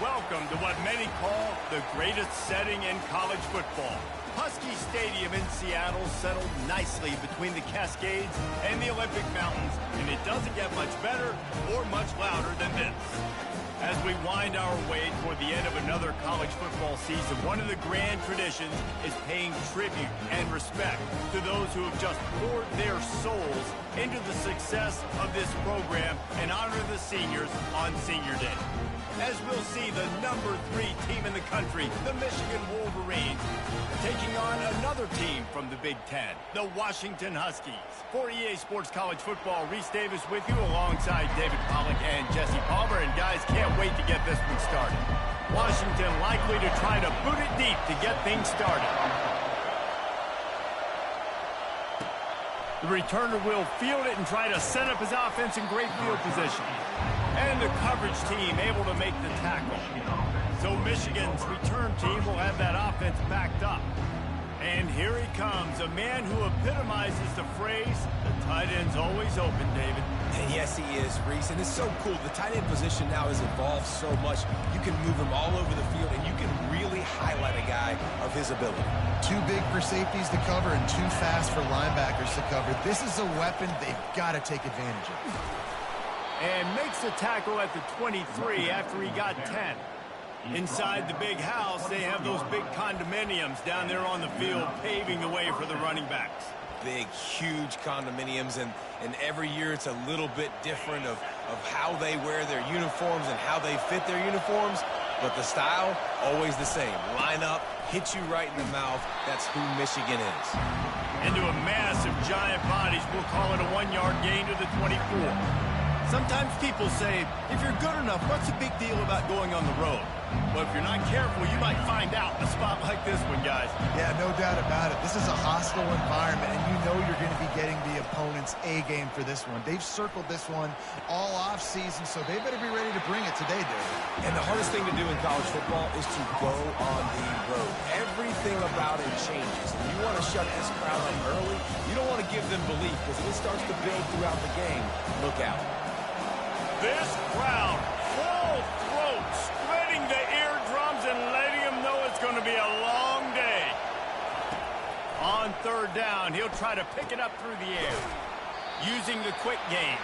Welcome to what many call the greatest setting in college football. Husky Stadium in Seattle settled nicely between the Cascades and the Olympic Mountains, and it doesn't get much better or much louder than this. As we wind our way toward the end of another college football season, one of the grand traditions is paying tribute and respect to those who have just poured their souls into the success of this program and honor the seniors on Senior Day. As we'll see the number 3 team in the country, the Michigan Wolverines, taking on another team from the Big Ten, the Washington Huskies. For EA Sports College Football, Reese Davis with you alongside David Pollack and Jesse Palmer. And guys, can't wait to get this one started. Washington likely to try to boot it deep to get things started. The returner will field it and try to set up his offense in great field position. And the coverage team able to make the tackle. So Michigan's return team will have that offense backed up. And here he comes, a man who epitomizes the phrase, the tight end's always open, David. And yes, he is, Reese. And it's so cool. The tight end position now has evolved so much. You can move him all over the field, and you can really highlight a guy of his ability. Too big for safeties to cover and too fast for linebackers to cover. This is a weapon they've got to take advantage of. And makes the tackle at the 23 after he got 10. Inside the big house, they have those big condominiums down there on the field paving the way for the running backs. Big, huge condominiums, and every year it's a little bit different of how they wear their uniforms and how they fit their uniforms, but the style, always the same. Line up, hit you right in the mouth. That's who Michigan is. Into a massive giant bodies, we'll call it a 1-yard gain to the 24. Sometimes people say, if you're good enough, what's the big deal about going on the road? Well, if you're not careful, you might find out in a spot like this one, guys. Yeah, no doubt about it. This is a hostile environment, and you know you're going to be getting the opponent's A-game for this one. They've circled this one all off-season, so they better be ready to bring it today, David. And the hardest thing to do in college football is to go on the road. Everything about it changes. And you want to shut this crowd up early. You don't want to give them belief, because if it starts to build throughout the game, look out. This crowd, full throat, spreading the eardrums and letting them know it's going to be a long day. On third down, he'll try to pick it up through the air, using the quick game.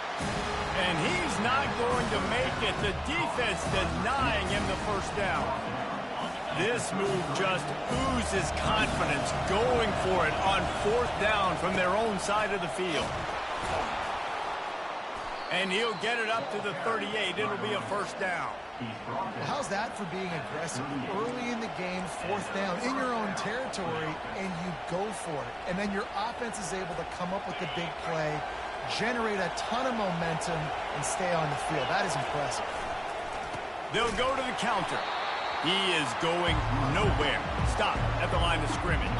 And he's not going to make it. The defense denying him the first down. This move just oozes confidence, going for it on fourth down from their own side of the field. And he'll get it up to the 38. It'll be a first down. Well, how's that for being aggressive? Early in the game, fourth down, in your own territory, and you go for it. And then your offense is able to come up with the big play, generate a ton of momentum, and stay on the field. That is impressive. They'll go to the counter. He is going nowhere. Stop at the line of scrimmage.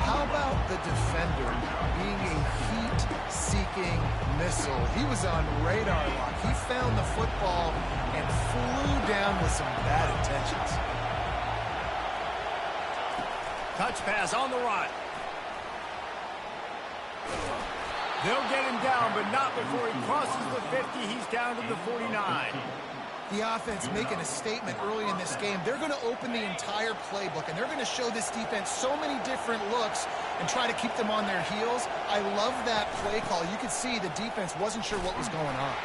How about the defender being a heat-seeking missile? He was on radar lock. He found the football and flew down with some bad intentions. Touch pass on the run. They'll get him down, but not before he crosses the 50. He's down to the 49. The offense making a statement early in this game. They're going to open the entire playbook, and they're going to show this defense so many different looks and try to keep them on their heels. I love that play call. You could see the defense wasn't sure what was going on.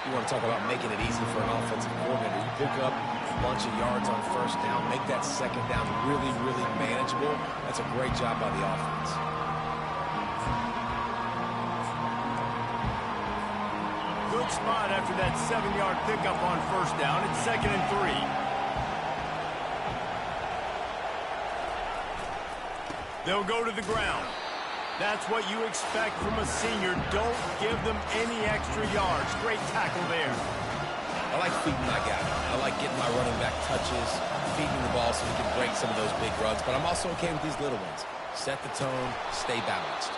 You want to talk about making it easy for an offensive coordinator. You pick up a bunch of yards on first down, make that second down really, really manageable. That's a great job by the offense. Good spot after that 7-yard pickup on first down. It's 2nd and 3. They'll go to the ground. That's what you expect from a senior. Don't give them any extra yards. Great tackle there. I like feeding my guy. I like getting my running back touches, feeding the ball so he can break some of those big runs. But I'm also okay with these little ones. Set the tone, stay balanced.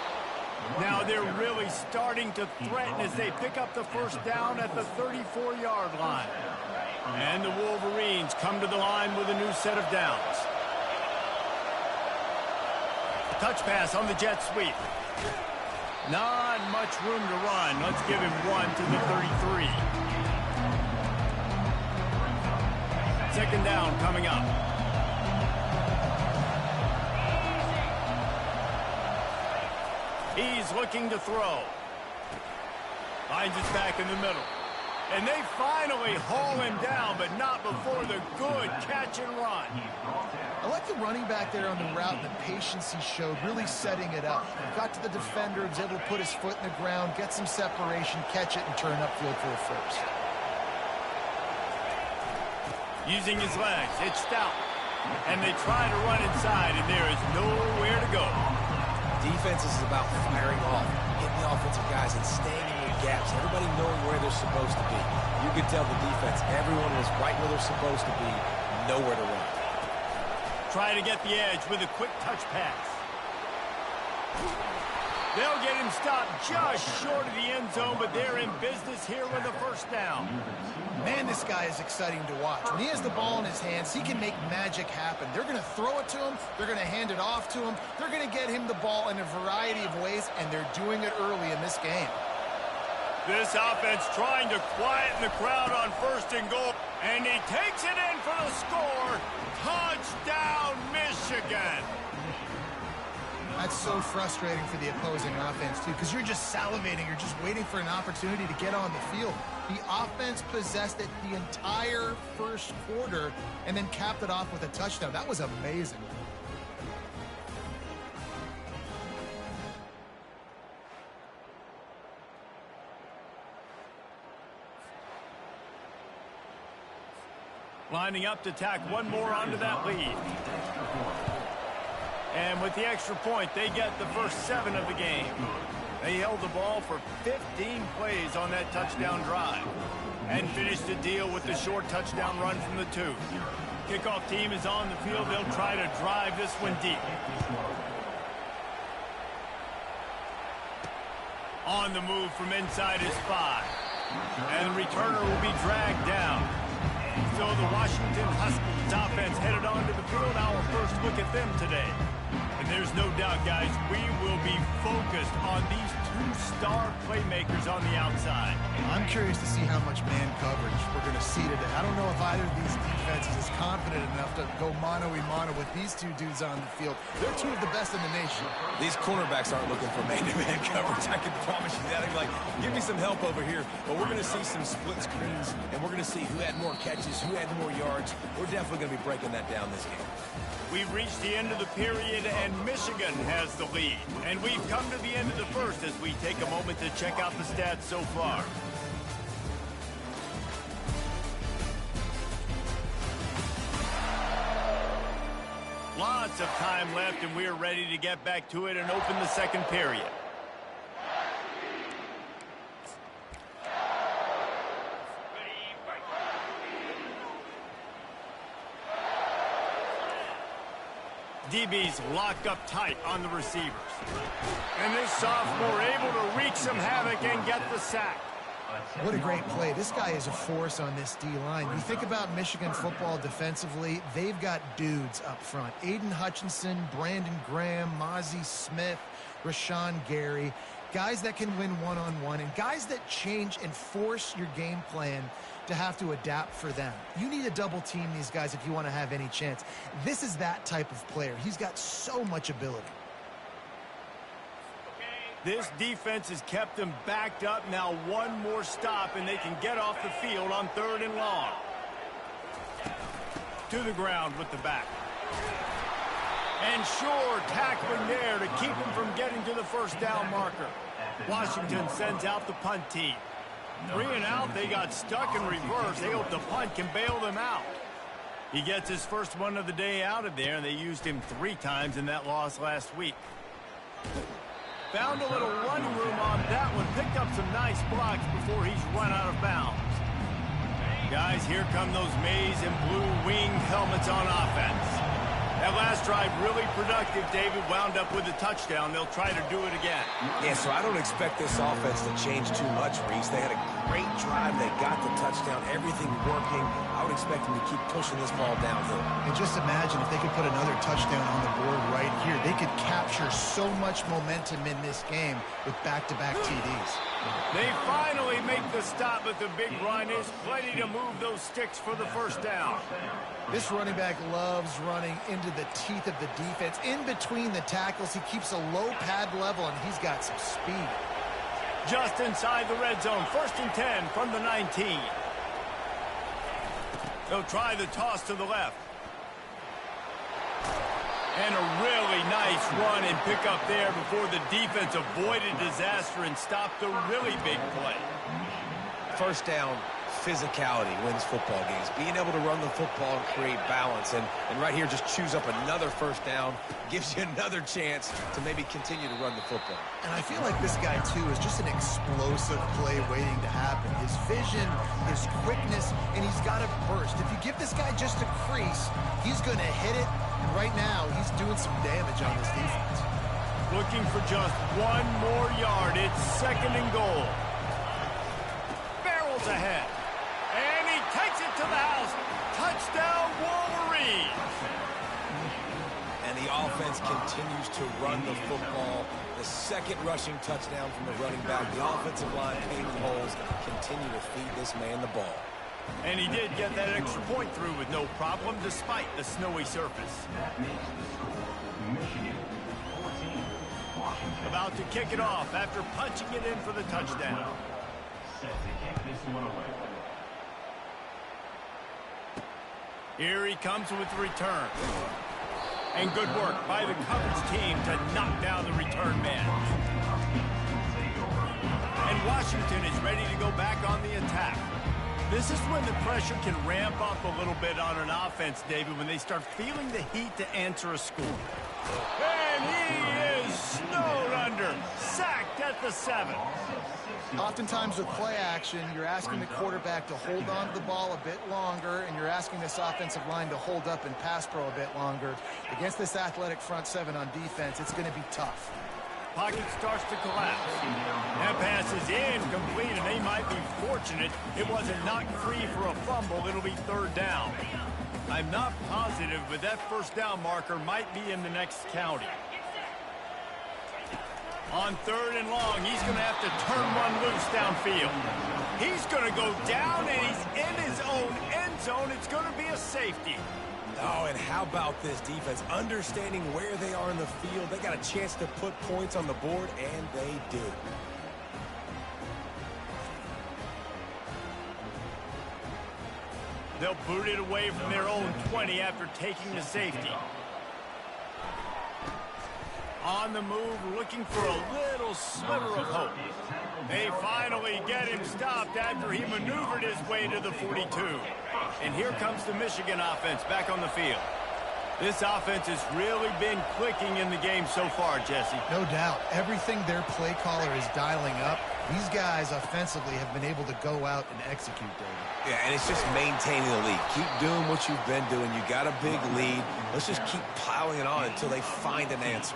Now they're really starting to threaten as they pick up the first down at the 34-yard line. And the Wolverines come to the line with a new set of downs. Touch pass on the jet sweep. Not much room to run. Let's give him one to the 33. Second down coming up. He's looking to throw. Finds his back in the middle. And they finally haul him down, but not before the good catch and run. I like the running back there on the route and the patience he showed, really setting it up. Got to the defender, was able to put his foot in the ground, get some separation, catch it, and turn upfield for a first. Using his legs, it's stout. And they try to run inside, and there is nowhere to go. Defense is about firing off, hitting the offensive guys and staying in their gaps. Everybody knowing where they're supposed to be. You could tell the defense, everyone was right where they're supposed to be, nowhere to run. Try to get the edge with a quick touch pass. They'll get him stopped just short of the end zone, but they're in business here with a first down. Man, this guy is exciting to watch. When he has the ball in his hands, he can make magic happen. They're going to throw it to him. They're going to hand it off to him. They're going to get him the ball in a variety of ways, and they're doing it early in this game. This offense trying to quieten the crowd on first and goal. And he takes it in for the score. Touchdown, Michigan. That's so frustrating for the opposing offense, too, because you're just salivating. You're just waiting for an opportunity to get on the field. The offense possessed it the entire first quarter and then capped it off with a touchdown. That was amazing. Lining up to tack one more onto that lead. And with the extra point, they get the first 7 of the game. They held the ball for 15 plays on that touchdown drive and finished the deal with the short touchdown run from the 2. Kickoff team is on the field. They'll try to drive this one deep. On the move from inside his 5. And the returner will be dragged down. So the Washington Huskies offense headed onto the field. Our first look at them today. And there's no doubt, guys, we will be focused on these 2 star playmakers on the outside. I'm curious to see how much man coverage we're going to see today. I don't know if either of these defenses is confident enough to go mano-a-mano with these 2 dudes on the field. They're 2 of the best in the nation. These cornerbacks aren't looking for man-to-man coverage. I can promise you that. I'm like, give me some help over here. But we're going to see some split screens, and we're going to see who had more catches, who had more yards. We're definitely going to be breaking that down this game. We've reached the end of the period, and Michigan has the lead. And we've come to the end of the first as we take a moment to check out the stats so far. Lots of time left, and we're ready to get back to it and open the second period. DB's locked up tight on the receivers. And this sophomore able to wreak some havoc and get the sack. What a great play. This guy is a force on this D-line. You think about Michigan football defensively, they've got dudes up front. Aiden Hutchinson, Brandon Graham, Mozzie Smith, Rashawn Gary. Guys that can win one-on-one and guys that change and force your game plan to have to adapt for them. You need to double team these guys if you want to have any chance. This is that type of player. He's got so much ability. This defense has kept them backed up. Now one more stop and they can get off the field on 3rd and long. To the ground with the back. And sure, tackling there to keep him from getting to the first down marker. Washington sends out the punt team. 3 and out, they got stuck in reverse. They hope the punt can bail them out. He gets his first one of the day out of there, and they used him 3 times in that loss last week. Found a little running room on that one. Picked up some nice blocks before he's run out of bounds. Guys, here come those maize and blue wing helmets on offense. That last drive really productive. David wound up with a touchdown. They'll try to do it again. Yeah, so I don't expect this offense to change too much, Reese. They had a great drive. They got the touchdown. Everything working. I would expect them to keep pushing this ball downhill. And just imagine if they could put another touchdown on the board right here. They could capture so much momentum in this game with back-to-back TDs. They finally make the stop, but the big run is plenty to move those sticks for the first down. This running back loves running into the teeth of the defense. In between the tackles, he keeps a low pad level, and he's got some speed. Just inside the red zone, 1st and 10 from the 19. They'll try the toss to the left. And a really nice run and pick up there before the defense avoided disaster and stopped a really big play. First down, physicality wins football games. Being able to run the football and create balance. And right here, just choose up another first down. Gives you another chance to maybe continue to run the football. And I feel like this guy, too, is just an explosive play waiting to happen. His vision, his quickness, and he's got a burst. If you give this guy just a crease, he's going to hit it. And right now, he's doing some damage on this defense. Looking for just one more yard. It's 2nd and goal. Barrels ahead. And he takes it to the house. Touchdown, Wolverines. And the offense continues to run the football. The 2nd rushing touchdown from the running back. The offensive line paving holes continue to feed this man the ball. And he did get that extra point through with no problem despite the snowy surface. About to kick it off after punching it in for the touchdown. Here he comes with the return. And good work by the coverage team to knock down the return man. And Washington is ready to go back on the attack. This is when the pressure can ramp up a little bit on an offense, David, when they start feeling the heat to answer a score. And he is snowed under, sacked at the 7. Oftentimes with play action, you're asking the quarterback to hold on to the ball a bit longer, and you're asking this offensive line to hold up and pass pro a bit longer. Against this athletic front 7 on defense, it's going to be tough. Pocket starts to collapse. That pass is incomplete, and they might be fortunate it wasn't knocked free for a fumble. It'll be 3rd down. I'm not positive, but that first down marker might be in the next county. On 3rd and long, he's going to have to turn one loose downfield. He's going to go down, and he's in his own end zone. It's going to be a safety. Oh, and how about this defense? Understanding where they are in the field. They got a chance to put points on the board, and they did. They'll boot it away from their own 20 after taking the safety. On the move, looking for a little sliver of hope. They finally get him stopped after he maneuvered his way to the 42. And here comes the Michigan offense back on the field. This offense has really been clicking in the game so far, Jesse. No doubt. Everything their play caller is dialing up, these guys offensively have been able to go out and execute, David. Yeah, and it's just maintaining the lead. Keep doing what you've been doing. You got a big lead. Let's just keep piling it on until they find an answer.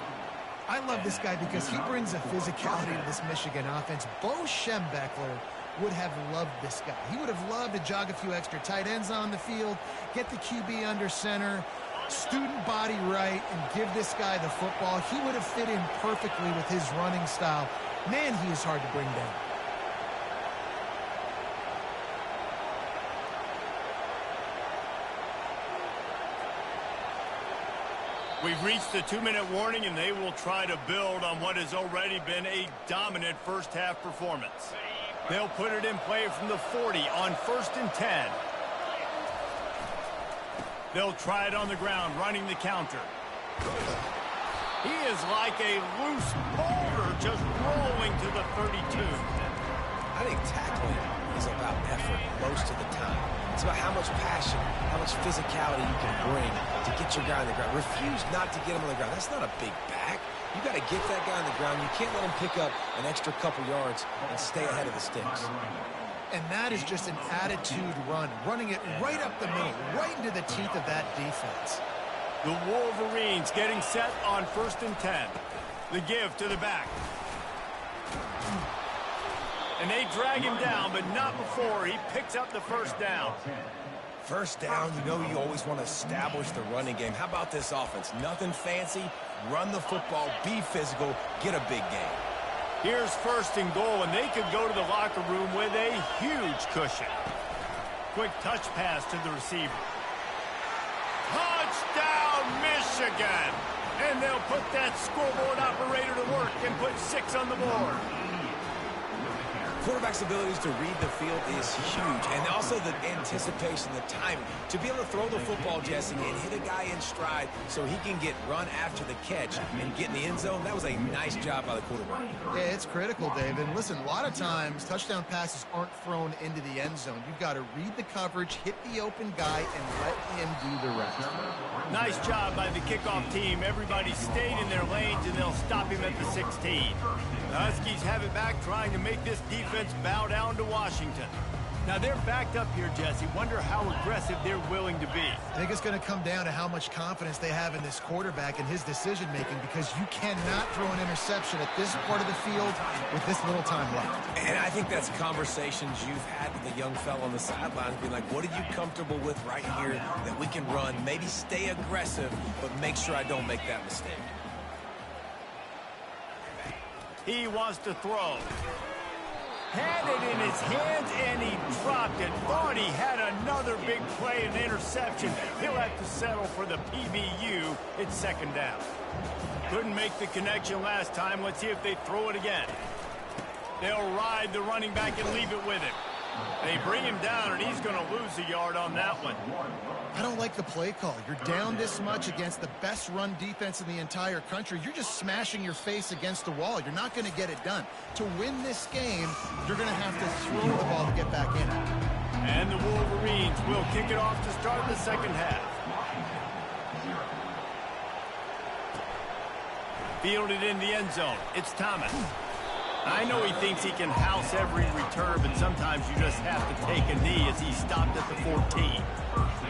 I love this guy because he brings a physicality to this Michigan offense. Bo Schembechler would have loved this guy. He would have loved to jog a few extra tight ends on the field, get the QB under center, student body right, and give this guy the football. He would have fit in perfectly with his running style. Man, he is hard to bring down. We've reached the 2-minute warning, and they will try to build on what has already been a dominant first-half performance. They'll put it in play from the 40 on 1st and 10. They'll try it on the ground, running the counter. He is like a loose boulder just rolling to the 32. I think tackling is about effort most of the time. It's about how much passion, how much physicality you can bring to get your guy on the ground. Refuse not to get him on the ground. That's not a big back. You got to get that guy on the ground. You can't let him pick up an extra couple yards and stay ahead of the sticks. And that is just an attitude run, running it right up the middle, right into the teeth of that defense. The Wolverines getting set on 1st and 10. The give to the back. And they drag him down, but not before he picks up the first down. First down, you know you always want to establish the running game. How about this offense? Nothing fancy. Run the football, be physical, get a big gain. Here's first and goal, and they could go to the locker room with a huge cushion. Quick touch pass to the receiver. Touchdown, Michigan! And they'll put that scoreboard operator to work and put 6 on the board. Quarterback's abilities to read the field is huge, and also the anticipation, the timing. To be able to throw the football, Jesse, and hit a guy in stride so he can get run after the catch and get in the end zone, that was a nice job by the quarterback. Yeah, it's critical, Dave. And listen, a lot of times touchdown passes aren't thrown into the end zone. You've got to read the coverage, hit the open guy, and let him do the rest. Nice job by the kickoff team. Everybody stayed in their lanes, and they'll stop him at the 16. The Huskies have it back, trying to make this defense bow down to Washington. Now they're backed up here, Jesse. Wonder how aggressive they're willing to be. I think it's going to come down to how much confidence they have in this quarterback and his decision-making, because you cannot throw an interception at this part of the field with this little time left. And I think that's conversations you've had with the young fellow on the sidelines, being like, what are you comfortable with right here that we can run? Maybe stay aggressive, but make sure I don't make that mistake. He wants to throw. Had it in his hands, and he dropped it. Thought he had another big play, an interception. He'll have to settle for the PBU. It's second down. Couldn't make the connection last time. Let's see if they throw it again. They'll ride the running back and leave it with him. They bring him down, and he's going to lose a yard on that one. I don't like the play call. You're down this much against the best run defense in the entire country. You're just smashing your face against the wall. You're not going to get it done. To win this game, you're going to have to throw the ball to get back in it. And the Wolverines will kick it off to start the second half. Fielded in the end zone. It's Thomas. I know he thinks he can house every return, but sometimes you just have to take a knee as he stopped at the 14.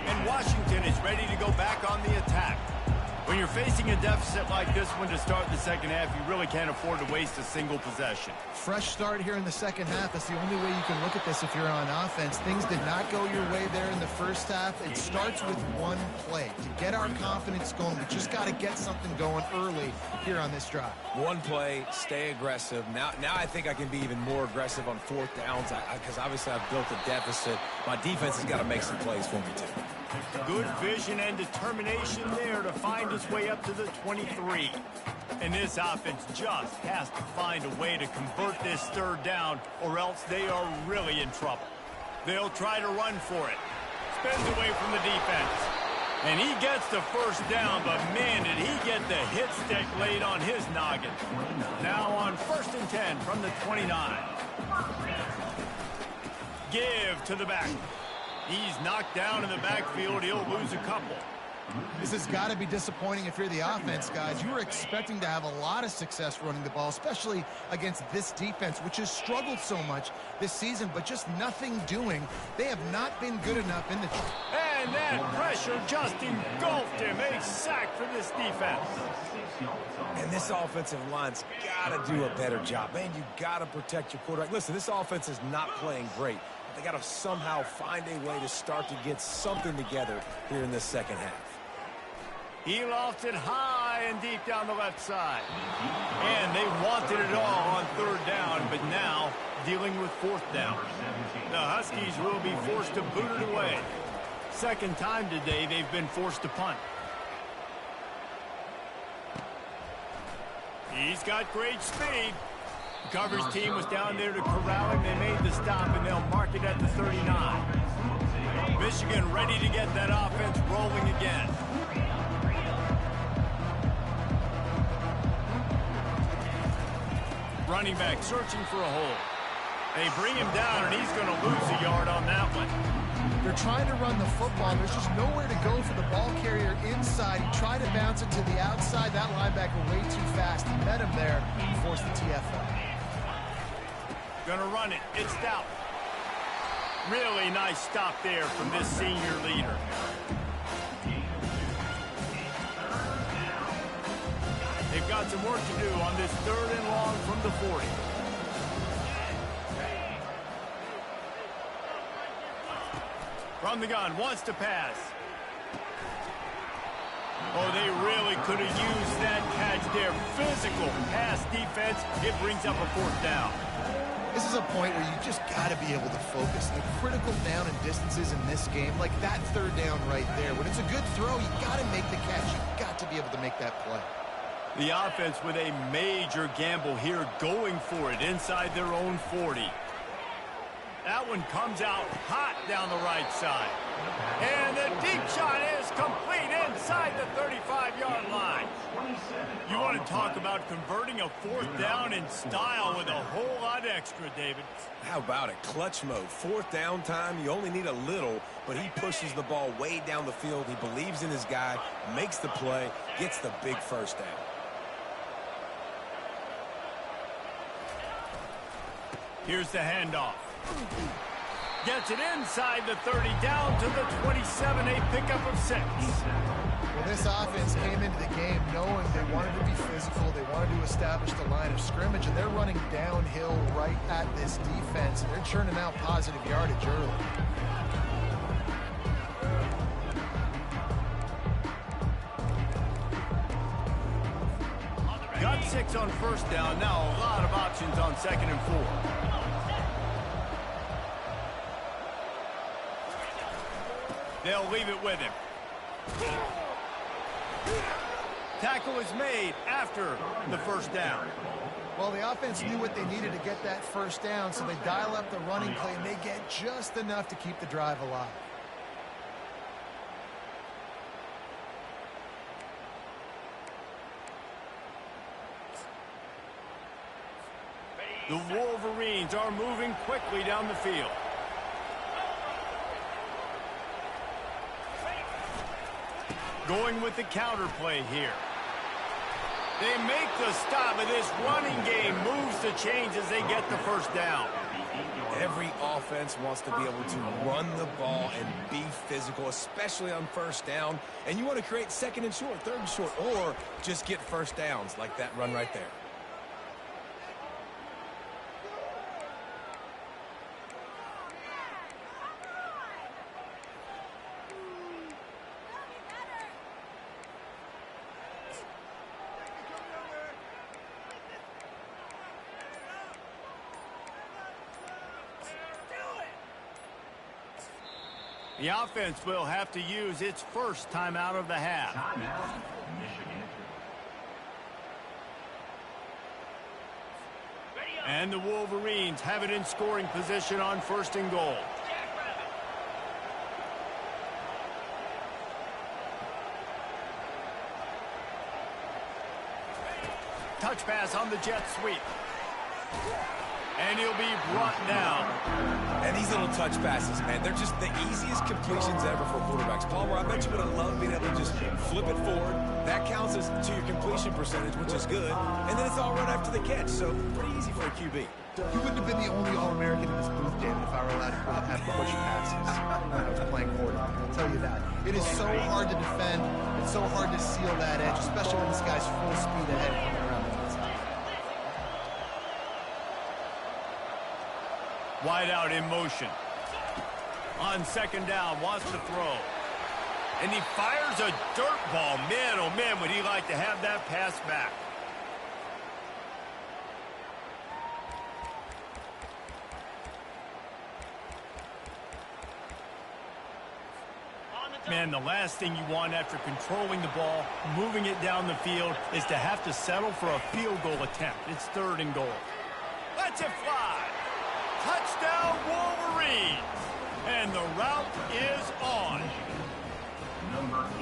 And Washington is ready to go back on the attack. When you're facing a deficit like this one to start the second half, you really can't afford to waste a single possession. Fresh start here in the second half. That's the only way you can look at this if you're on offense. Things did not go your way there in the first half. It starts with one play. To get our confidence going, we just got to get something going early here on this drive. One play, stay aggressive. Now I think I can be even more aggressive on fourth downs because obviously I've built a deficit. My defense has got to make some plays for me too. Good vision and determination there to find his way up to the 23. And this offense just has to find a way to convert this third down, or else they are really in trouble. They'll try to run for it. Spins away from the defense. And he gets the first down, but man, did he get the hit stick laid on his noggin. Now on 1st and 10 from the 29. Give to the back. He's knocked down in the backfield. He'll lose a couple. This has got to be disappointing if you're the offense, guys. You were expecting to have a lot of success running the ball, especially against this defense, which has struggled so much this season, but just nothing doing. They have not been good enough in the... And that pressure just engulfed him. A sack for this defense. And this offensive line's got to do a better job. Man, you got to protect your quarterback. Listen, this offense is not playing great. They got to somehow find a way to start to get something together here in this second half. He lofts it high and deep down the left side. And they wanted it all on third down, but now dealing with fourth down. The Huskies will be forced to boot it away. Second time today they've been forced to punt. He's got great speed. The coverage team was down there to corral him. They made the stop, and they'll mark it at the 39. Michigan ready to get that offense rolling again. Running back searching for a hole. They bring him down, and he's going to lose a yard on that one. They're trying to run the football. There's just nowhere to go for the ball carrier inside. He tried to bounce it to the outside. That linebacker way too fast. He met him there and forced the TFL. Gonna run it. It's Stout. Really nice stop there from this senior leader. They've got some work to do on this third and long from the 40. From the gun, wants to pass. Oh, they really could have used that catch there. Physical pass defense. It brings up a fourth down. This is a point where you just got to be able to focus. The critical down and distances in this game, like that third down right there. When it's a good throw, you got to make the catch. You got to be able to make that play. The offense with a major gamble here, going for it inside their own 40. That one comes out hot down the right side. And the deep shot is complete inside the 35-yard line. You want to talk about converting a fourth down in style with a whole lot extra, David. How about it? Clutch mode. Fourth down time, you only need a little, but he pushes the ball way down the field. He believes in his guy, makes the play, gets the big first down. Here's the handoff. Gets it inside the 30, down to the 27, a pickup of 6. Well, this offense came into the game knowing they wanted to be physical, they wanted to establish the line of scrimmage, and they're running downhill right at this defense, and they're churning out positive yardage early. Got 6 on first down, now a lot of options on 2nd and 4. They'll leave it with him. Tackle is made after the first down. Well, the offense knew what they needed to get that first down, so they dial up the running play, and they get just enough to keep the drive alive. The Wolverines are moving quickly down the field. Going with the counter play here. They make the stop, and this running game moves the chains as they get the first down. Every offense wants to be able to run the ball and be physical, especially on first down. And you want to create 2nd and short, 3rd and short, or just get first downs like that run right there. The offense will have to use its first timeout of the half. And the Wolverines have it in scoring position on 1st and goal. Touch pass on the jet sweep. And he'll be brought down. And these little touch passes, man, they're just the easiest completions ever for quarterbacks. Palmer, I bet you would have loved being able to just flip it forward. That counts as to your completion percentage, which is good. And then it's all run after the catch, so pretty easy for a QB. You wouldn't have been the only All-American in this booth, David, if I were allowed to have push passes when I was playing quarterback. I'll tell you that. It is so hard to defend. It's so hard to seal that edge, especially when this guy's full speed ahead coming around the outside. Wide out in motion. On 2nd down, wants to throw. And he fires a dirt ball. Man, oh man, would he like to have that pass back. Man, the last thing you want after controlling the ball, moving it down the field, is to have to settle for a field goal attempt. It's 3rd and goal. Lets it fly. Touchdown, Wolverines. And the route is on.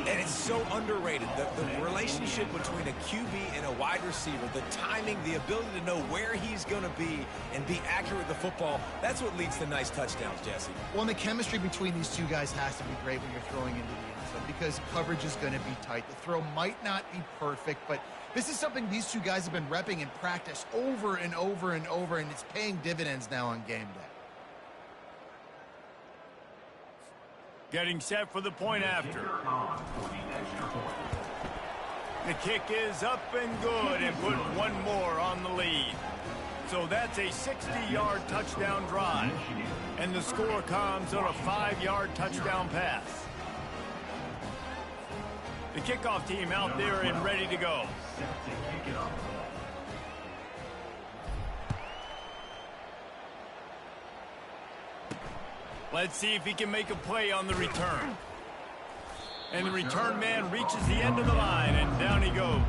And it's so underrated. The relationship between a QB and a wide receiver, the timing, the ability to know where he's going to be and be accurate with the football, that's what leads to nice touchdowns, Jesse. Well, and the chemistry between these two guys has to be great when you're throwing into the end zone because coverage is going to be tight. The throw might not be perfect, but this is something these two guys have been repping in practice over and over and over, and it's paying dividends now on game day. Getting set for the point after. The kick is up and good and put one more on the lead. So that's a 60-yard touchdown drive. And the score comes on a 5-yard touchdown pass. The kickoff team out there and ready to go. Let's see if he can make a play on the return. And the return man reaches the end of the line, and down he goes.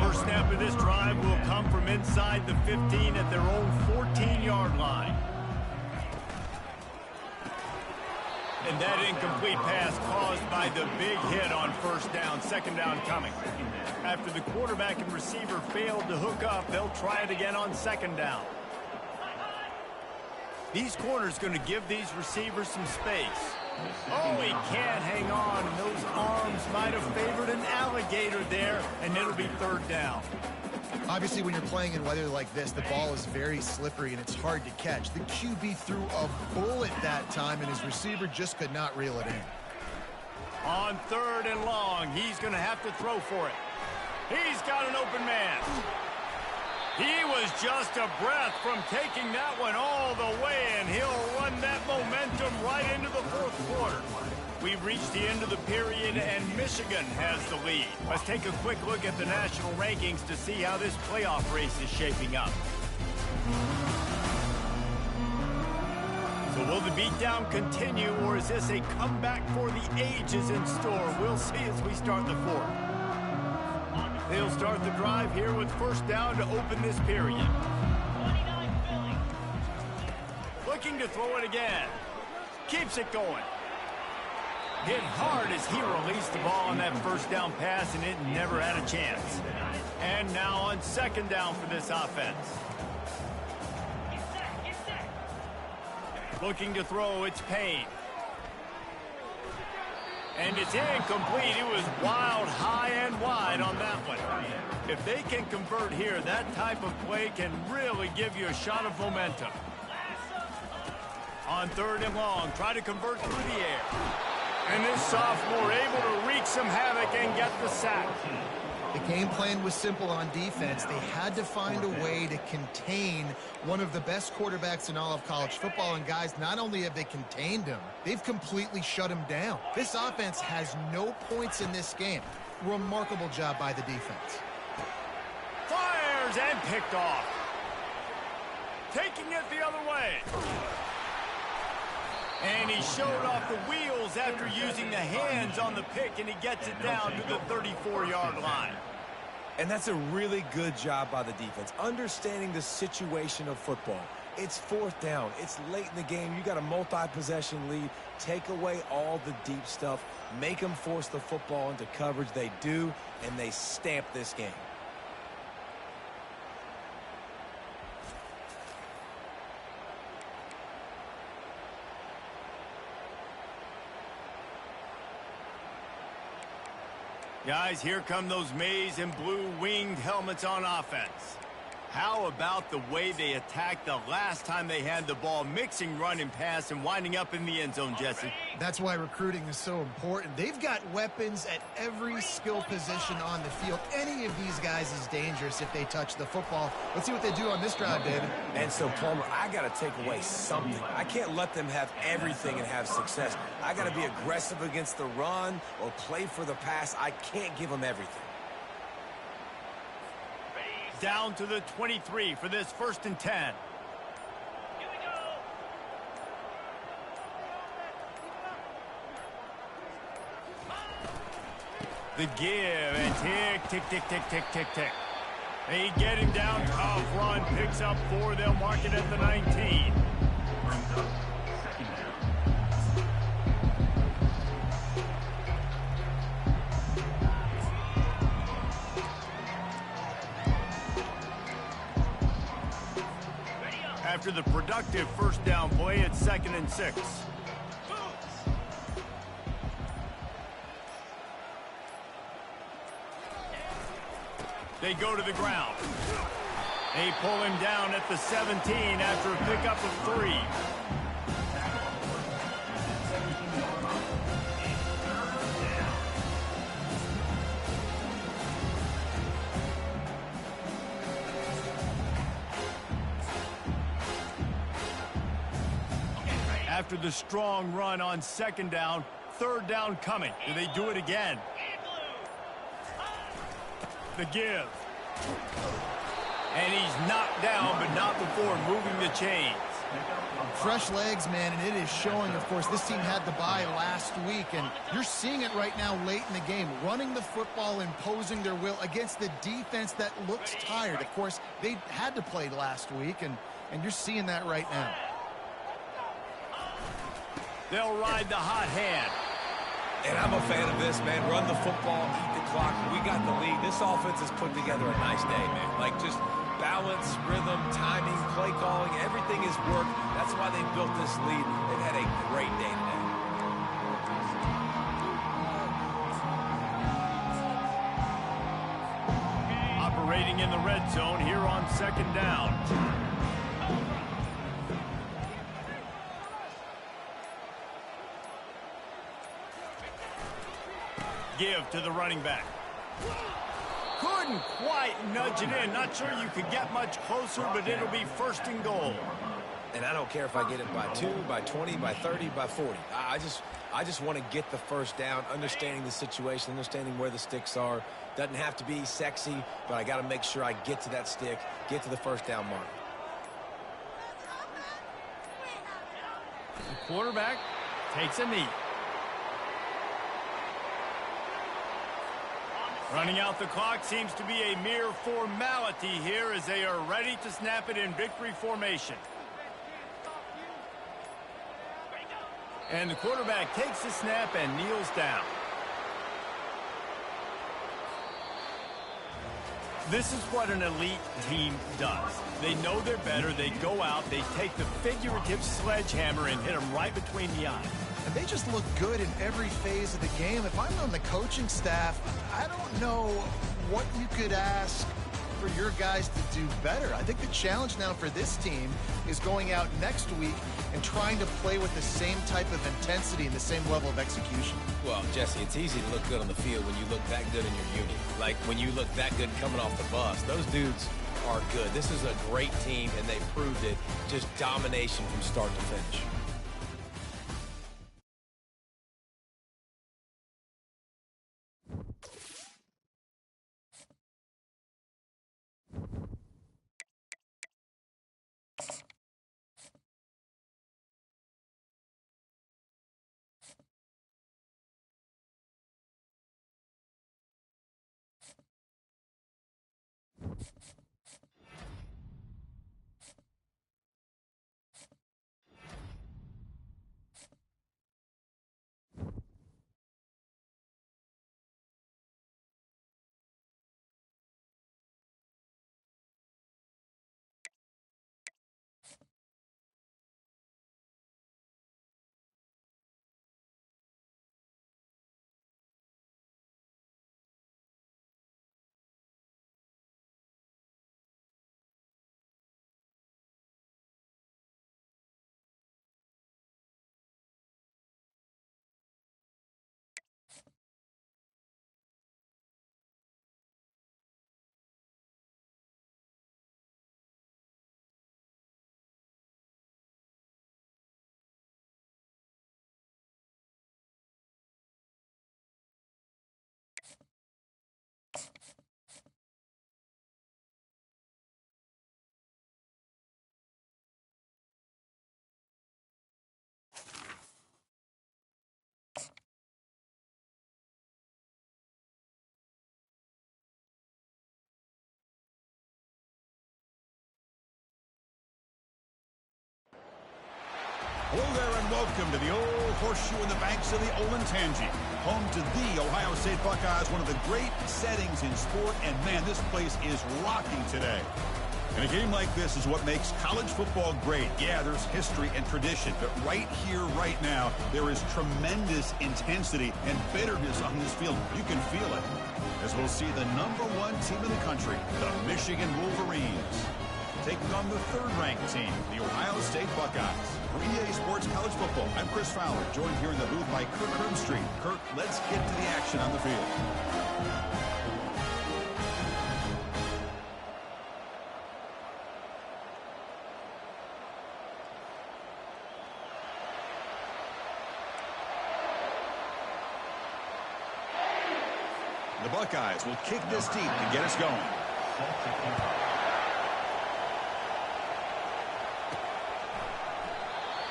First snap of this drive will come from inside the 15 at their own 14-yard line. And that incomplete pass caused by the big hit on first down, second down coming. After the quarterback and receiver failed to hook up, they'll try it again on second down. These corners going to give these receivers some space. Oh, he can't hang on, and those arms might have favored an alligator there, and it'll be third down. Obviously, when you're playing in weather like this, the ball is very slippery and it's hard to catch. The QB threw a bullet that time, and his receiver just could not reel it in. On third and long, he's going to have to throw for it. He's got an open man. He was just a breath from taking that one all the way, and he'll run that momentum right into the fourth quarter. We've reached the end of the period, and Michigan has the lead. Let's take a quick look at the national rankings to see how this playoff race is shaping up. So will the beatdown continue, or is this a comeback for the ages in store? We'll see as we start the fourth. They'll start the drive here with first down to open this period. Looking to throw it again. Keeps it going. Hit hard as he released the ball on that first down pass, and it never had a chance. And now on second down for this offense. Looking to throw, it's Payne. And it's incomplete. It was wild, high and wide on that one. If they can convert here, that type of play can really give you a shot of momentum. On third and long, try to convert through the air. And this sophomore able to wreak some havoc and get the sack. The game plan was simple on defense. They had to find a way to contain one of the best quarterbacks in all of college football. And guys, not only have they contained him, they've completely shut him down. This offense has no points in this game. Remarkable job by the defense. Fires and picked off. Taking it the other way. And he showed off the wheels after using the hands on the pick, and he gets it down to the 34-yard line. And that's a really good job by the defense, understanding the situation of football. It's fourth down. It's late in the game. You got a multi-possession lead. Take away all the deep stuff. Make them force the football into coverage. They do, and they stamp this game. Guys, here come those maize and blue winged helmets on offense. How about the way they attacked the last time they had the ball, mixing run and pass and winding up in the end zone, Jesse? That's why recruiting is so important. They've got weapons at every skill position on the field. Any of these guys is dangerous if they touch the football. Let's see what they do on this drive, David. And so, Palmer, I got to take away something. I can't let them have everything and have success. I got to be aggressive against the run or play for the pass. I can't give them everything. Down to the 23 for this 1st and 10. Here we go. The give and tick, tick, tick, tick, tick, tick, tick. They get him down. Tough run, picks up 4. They'll mark it at the 19. After the productive first down play, it's 2nd and 6. They go to the ground. They pull him down at the 17 after a pickup of 3. After the strong run on 2nd down, third down coming. Do they do it again? The give. And he's knocked down, but not before moving the chains. Fresh legs, man, and it is showing, of course. This team had the bye last week, and you're seeing it right now late in the game. Running the football, imposing their will against the defense that looks tired. Of course, they had to play last week, and you're seeing that right now. They'll ride the hot hand. And I'm a fan of this, man. Run the football, eat the clock. We got the lead. This offense has put together a nice day, man. Like, just balance, rhythm, timing, play calling, everything has worked. That's why they built this lead. They've had a great day today. Operating in the red zone here on second down. Give to the running back. Couldn't quite nudge it in. Not sure you could get much closer, but it'll be first and goal. And I don't care if I get it by 2, by 20, by 30, by 40. I just want to get the first down, understanding the situation, understanding where the sticks are. Doesn't have to be sexy, but I got to make sure I get to that stick, get to the first down mark. The quarterback takes a knee. Running out the clock seems to be a mere formality here as they are ready to snap it in victory formation. And the quarterback takes the snap and kneels down. This is what an elite team does. They know they're better. They go out. They take the figurative sledgehammer and hit them right between the eyes. And they just look good in every phase of the game. If I'm on the coaching staff, I don't know what you could ask for your guys to do better. I think the challenge now for this team is going out next week and trying to play with the same type of intensity and the same level of execution. Well, Jesse, it's easy to look good on the field when you look that good in your unit. Like when you look that good coming off the bus. Those dudes are good. This is a great team, and they proved it. Just domination from start to finish. Hello there and welcome to the old horseshoe in the banks of the Olentangy, home to the Ohio State Buckeyes, one of the great settings in sport, and man, this place is rocking today. And a game like this is what makes college football great. Yeah, there's history and tradition, but right here, right now, there is tremendous intensity and bitterness on this field. You can feel it as we'll see the #1 team in the country, the Michigan Wolverines, taking on the third-ranked team, the Ohio State Buckeyes. For EA Sports College Football, I'm Chris Fowler, joined here in the booth by Kirk Herbstreit. Kirk, let's get to the action on the field. The Buckeyes will kick this deep to get us going.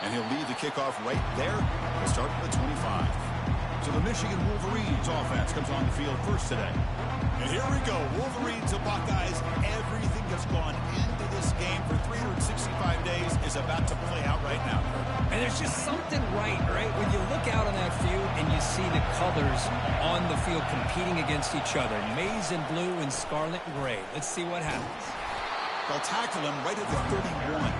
And he'll lead the kickoff right there. We'll start with the 25. So the Michigan Wolverines offense comes on the field first today. And here we go. Wolverines to Buckeyes. Everything that's gone into this game for 365 days is about to play out right now. And there's just something right? When you look out on that field and you see the colors on the field competing against each other. Maize and blue and scarlet and gray. Let's see what happens. They'll tackle him right at the 31.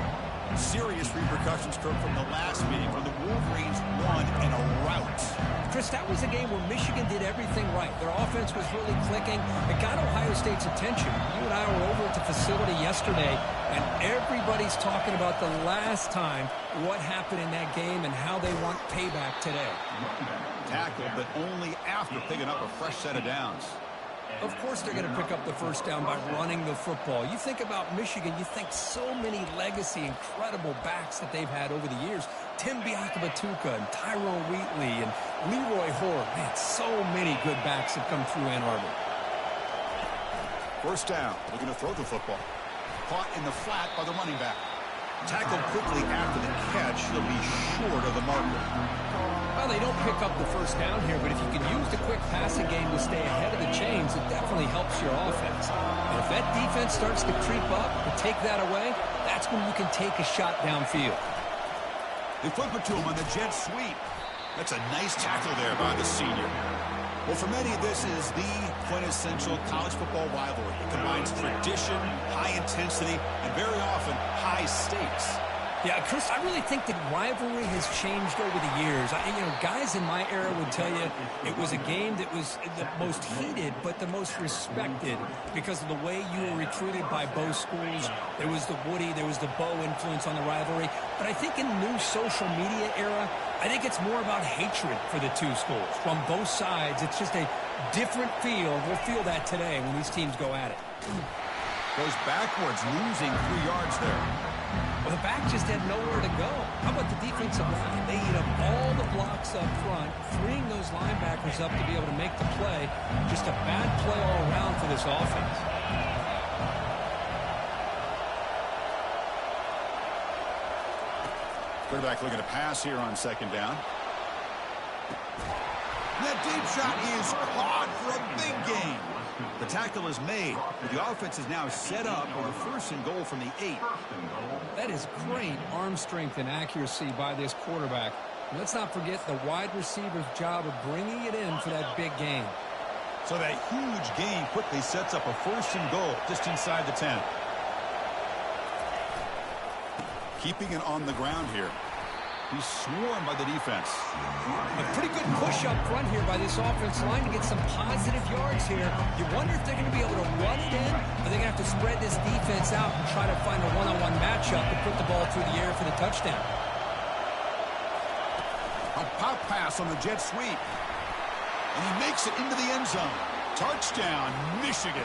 Serious repercussions from the last meeting when the Wolverines won in a rout. Chris, that was a game where Michigan did everything right. Their offense was really clicking. It got Ohio State's attention. You and I were over at the facility yesterday, and everybody's talking about the last time what happened in that game and how they want payback today. Tackled, but only after picking up a fresh set of downs. Of course they're going to pick up the first down by running the football. You think about Michigan, you think so many legacy, incredible backs that they've had over the years. Tim Biakabatuka and Tyrone Wheatley and Leroy Hoare. Man, so many good backs have come through Ann Arbor. First down, looking to throw the football. Caught in the flat by the running back. Tackled quickly after the catch. He'll be short of the marker. Well, they don't pick up the first down here, but if you can use the quick passing game to stay ahead of the chains, it definitely helps your offense. And if that defense starts to creep up and take that away, that's when you can take a shot downfield. They flip it to him on the jet sweep. That's a nice tackle there by the senior. Well, for many, this is the quintessential college football rivalry. It combines tradition, high intensity, and very often high stakes. Yeah, Chris, I really think that rivalry has changed over the years. Guys in my era would tell you it was a game that was the most heated but the most respected because of the way you were recruited by both schools. There was the Woody, there was the Bo influence on the rivalry. But I think in the new social media era, I think it's more about hatred for the two schools. From both sides, it's just a different feel. We'll feel that today when these teams go at it. Goes backwards, losing 3 yards there. Well, the back just had nowhere to go. How about the defensive line? They eat up all the blocks up front, freeing those linebackers up to be able to make the play. Just a bad play all around for this offense. Quarterback looking to pass here on second down. That deep shot is caught for a big gain. The tackle is made. The offense is now set up for the first and goal from the 8. That is great arm strength and accuracy by this quarterback. And let's not forget the wide receiver's job of bringing it in for that big gain. So that huge gain quickly sets up a first and goal just inside the 10. Keeping it on the ground here. He's swarmed by the defense. A pretty good push up front here by this offensive line to get some positive yards here. You wonder if they're going to be able to run it in, or they're going to have to spread this defense out and try to find a one-on-one matchup to put the ball through the air for the touchdown. A pop pass on the jet sweep. And he makes it into the end zone. Touchdown, Michigan.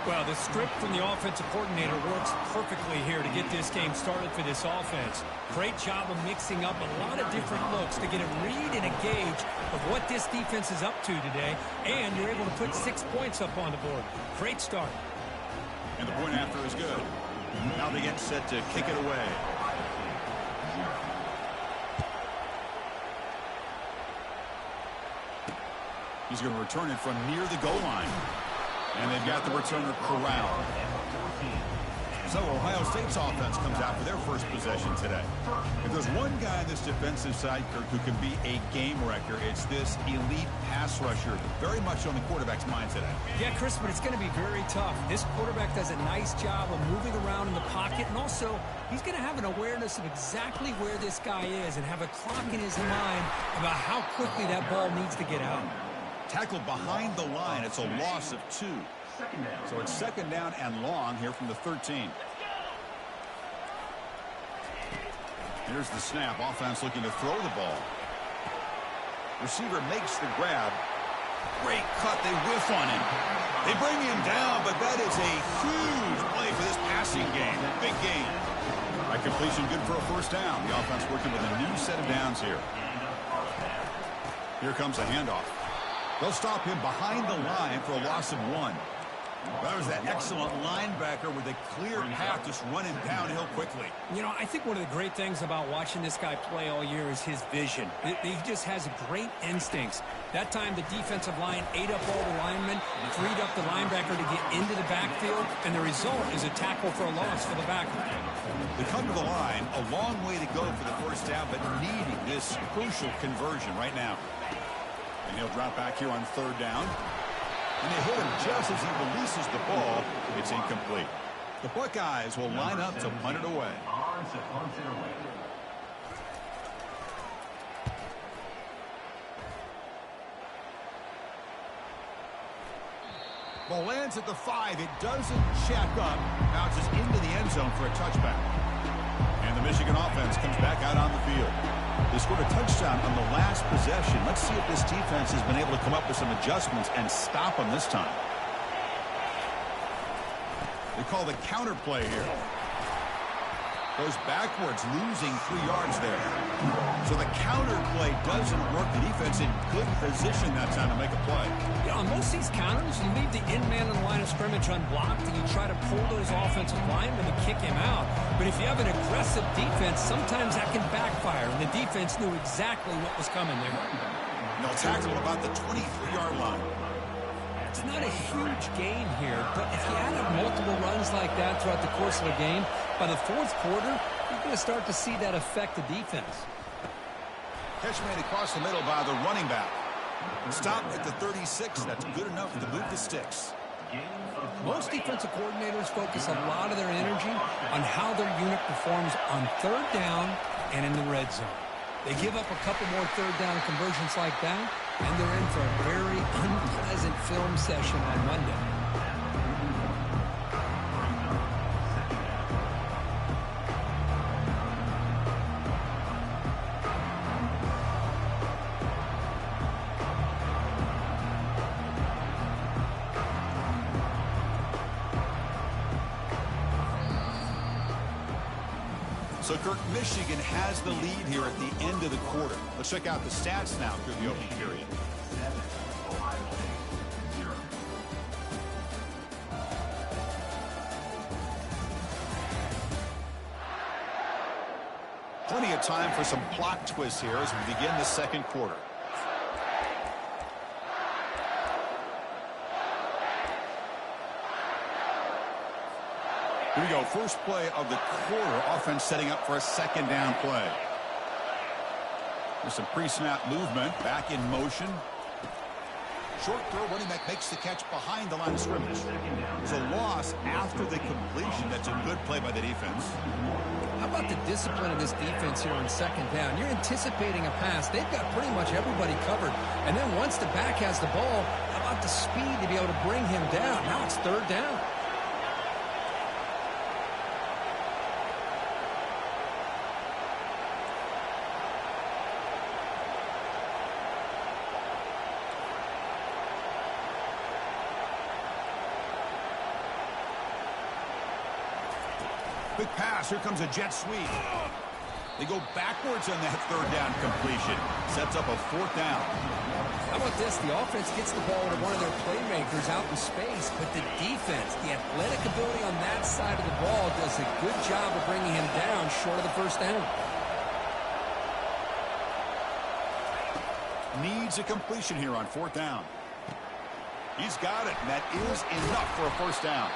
Well, the script from the offensive coordinator works perfectly here to get this game started for this offense. Great job of mixing up a lot of different looks to get a read and a gauge of what this defense is up to today, and you're able to put 6 points up on the board. Great start. And the point after is good. Now they get set to kick it away. He's going to return it from near the goal line. And they've got the returner corralled. So Ohio State's offense comes out for their first possession today. If there's one guy on this defensive side, Kirk, who can be a game wrecker, it's this elite pass rusher. Very much on the quarterback's mind today. Yeah, Chris, but it's going to be very tough. This quarterback does a nice job of moving around in the pocket, and also he's going to have an awareness of exactly where this guy is and have a clock in his mind about how quickly that ball needs to get out. Tackled behind the line. It's a loss of 2. So it's second down and long here from the 13. Here's the snap. Offense looking to throw the ball. Receiver makes the grab. Great cut. They whiff on him. They bring him down, but that is a huge play for this passing game. Big gain. By completion, good for a first down. The offense working with a new set of downs here. Here comes a handoff. They'll stop him behind the line for a loss of 1. That was that excellent linebacker with a clear path just running downhill quickly. You know, I think one of the great things about watching this guy play all year is his vision. He just has great instincts. That time the defensive line ate up all the linemen, freed up the linebacker to get into the backfield, and the result is a tackle for a loss for the backer. They come to the line, a long way to go for the first down, but needing this crucial conversion right now. And he'll drop back here on 3rd down. And they hit him just as he releases the ball. It's incomplete. The Buckeyes will line up to punt it away. Ball lands at the 5. It doesn't check up. Bounces into the end zone for a touchback. And the Michigan offense comes back out on the field. They scored a touchdown on the last possession. Let's see if this defense has been able to come up with some adjustments and stop them this time. They call the counter play here. Goes backwards, losing 3 yards there. So the counter play doesn't work. The defense in good position that time to make a play. Yeah, on most of these counters, you leave the in man on the line of scrimmage unblocked, and you try to pull those offensive linemen to kick him out. But if you have an aggressive defense, sometimes that can backfire, and the defense knew exactly what was coming there. And they'll tackle about the 23-yard line. It's not a huge gain here, but if you add up multiple runs like that throughout the course of a game, by the 4th quarter, you're going to start to see that affect the defense. Catch made across the middle by the running back. Stopped at the 36. That's good enough to move the sticks. Most defensive coordinators focus a lot of their energy on how their unit performs on 3rd down and in the red zone. They give up a couple more 3rd down conversions like that, and they're in for a very unpleasant film session on Monday. So, Kirk, Michigan has the lead here at the end of the quarter. Let's check out the stats now through the opening period. Plenty of time for some plot twists here as we begin the 2nd quarter. Here we go. First play of the quarter. Offense setting up for a 2nd down play. There's some pre-snap movement. Back in motion. Short throw. Running back makes the catch behind the line of scrimmage. It's a loss after the completion. That's a good play by the defense. How about the discipline of this defense here on 2nd down? You're anticipating a pass. They've got pretty much everybody covered. And then once the back has the ball, how about the speed to be able to bring him down? Now it's 3rd down. Quick pass. Here comes a jet sweep. They go backwards on that 3rd down completion. Sets up a 4th down. How about this? The offense gets the ball to one of their playmakers out in space, but the defense, the athletic ability on that side of the ball does a good job of bringing him down short of the 1st down. Needs a completion here on 4th down. He's got it, and that is enough for a 1st down.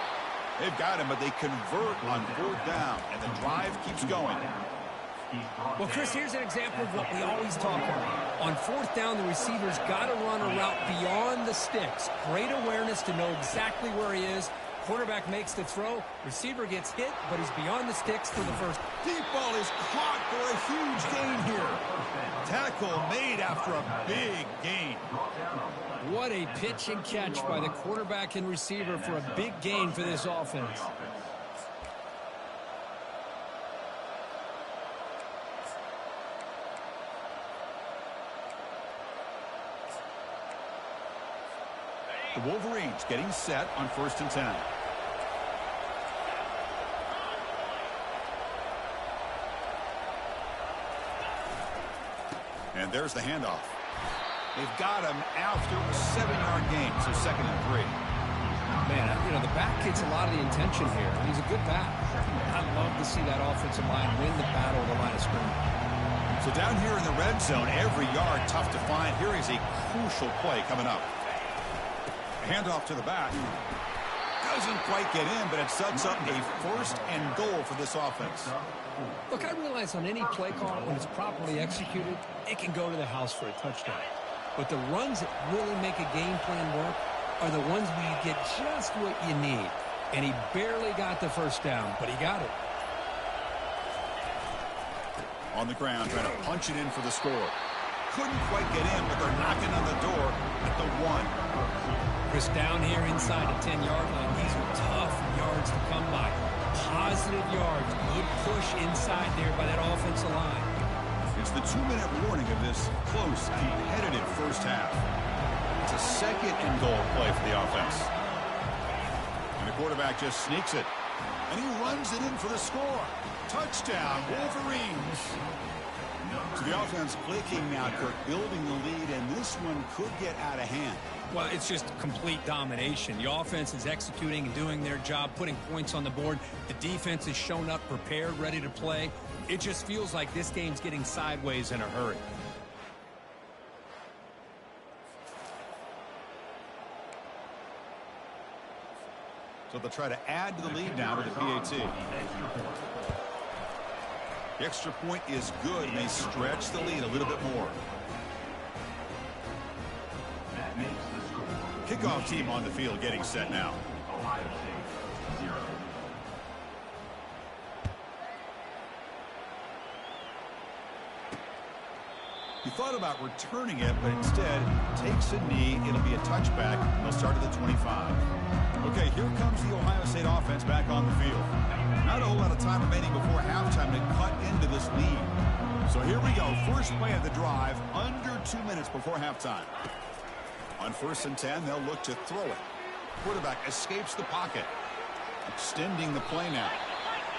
They've got him, but they convert on 4th down, and the drive keeps going. Well, Chris, here's an example of what we always talk about. On 4th down, the receiver's got to run a route beyond the sticks. Great awareness to know exactly where he is. Quarterback makes the throw. Receiver gets hit, but he's beyond the sticks for the 1st. Deep ball is caught for a huge gain here. Tackle made after a big gain. What a pitch and catch by the quarterback and receiver for a big gain for this offense. The Wolverines getting set on 1st and 10. And there's the handoff. They've got him after a 7-yard gain, so 2nd and 3. Man, the back gets a lot of the intention here. He's a good back. I'd love to see that offensive line win the battle of the line of scrimmage. So down here in the red zone, every yard tough to find. Here is a crucial play coming up. Handoff to the back. Doesn't quite get in, but it sets up a 1st and goal for this offense. Look, I realize on any play call, when it's properly executed, it can go to the house for a touchdown. But the runs that really make a game plan work are the ones where you get just what you need. And he barely got the 1st down, but he got it. On the ground, trying to punch it in for the score. Couldn't quite get in, but they're knocking on the door at the 1. Chris, down here inside the 10-yard line, these are tough yards to come by. Positive yards, good push inside there by that offensive line. It's the 2-minute warning of this close, competitive first half. It's a 2nd and goal play for the offense. And the quarterback just sneaks it. And he runs it in for the score. Touchdown, Wolverines. So the offense clicking now, Kirk, building the lead, and this one could get out of hand. Well, it's just complete domination. The offense is executing and doing their job, putting points on the board. The defense has shown up prepared, ready to play. It just feels like this game's getting sideways in a hurry. So they'll try to add to the lead now with the PAT. The extra point is good, and they stretch the lead a little bit more. Kickoff team on the field getting set now. He thought about returning it, but instead takes a knee. It'll be a touchback. They'll start at the 25. Okay, here comes the Ohio State offense back on the field. Not a whole lot of time remaining before halftime to cut into this lead. So here we go. First play of the drive, under 2 minutes before halftime. On 1st and 10, they'll look to throw it. Quarterback escapes the pocket. Extending the play now.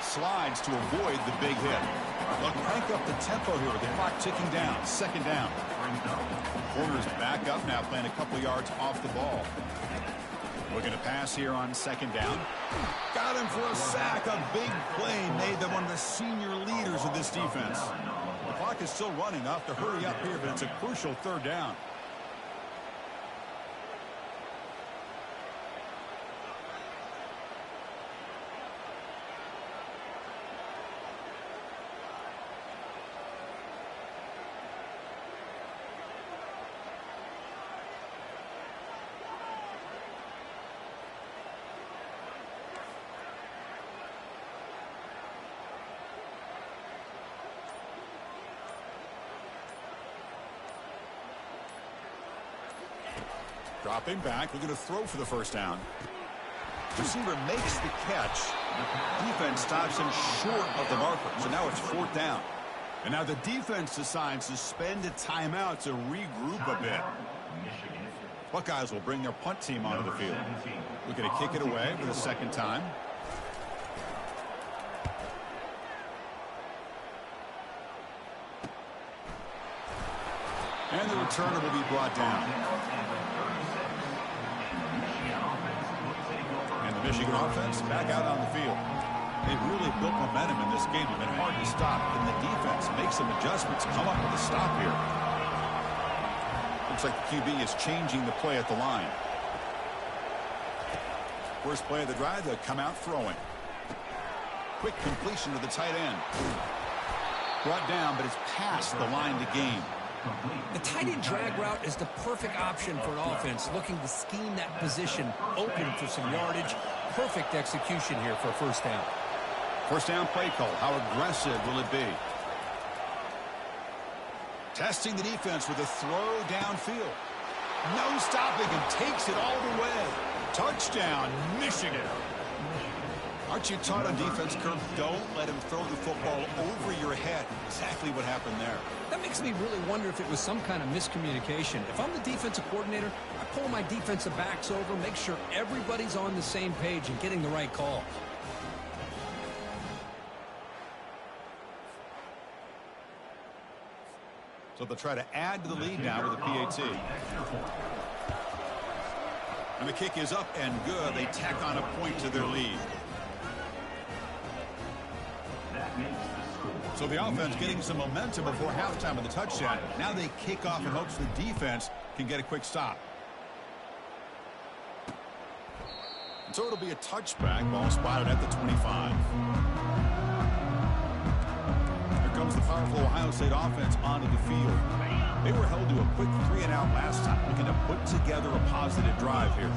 Slides to avoid the big hit. They'll crank up the tempo here with the clock ticking down. 2nd down. Corners back up now, playing a couple yards off the ball. Looking to pass here on 2nd down. Got him for a sack. A big play made them one of the senior leaders of this defense. The clock is still running. They'll have to hurry up here, but it's a crucial 3rd down. Dropping back, looking to throw for the 1st down. Receiver makes the catch. Defense stops him short of the marker, so now it's 4th down. And now the defense decides to spend a timeout to regroup a bit. Buckeyes will bring their punt team onto the field. Looking to kick it away for the 2nd time. And the returner will be brought down. And the Michigan offense back out on the field. They've really built momentum in this game. It's been hard to stop, and the defense makes some adjustments, come up with a stop here. Looks like the QB is changing the play at the line. First play of the drive, they'll come out throwing. Quick completion to the tight end. Brought down, but it's past the line to gain. The tight end drag route is the perfect option for an offense looking to scheme that position open for some yardage. Perfect execution here for a 1st down. 1st down play call. How aggressive will it be? Testing the defense with a throw downfield. No stopping and takes it all the way. Touchdown, Michigan. Aren't you taught on defense, Kirk? Don't let him throw the football over your head. Exactly what happened there. That makes me really wonder if it was some kind of miscommunication. If I'm the defensive coordinator, I pull my defensive backs over, make sure everybody's on the same page and getting the right call. So they'll try to add to the lead now with a PAT. And the kick is up and good. They tack on a point to their lead. So the offense getting some momentum before halftime with the touchdown. Now they kick off in hopes the defense can get a quick stop. And so it'll be a touchback. Ball spotted at the 25. Comes the powerful Ohio State offense onto the field. They were held to a quick 3-and-out last time, looking to put together a positive drive here.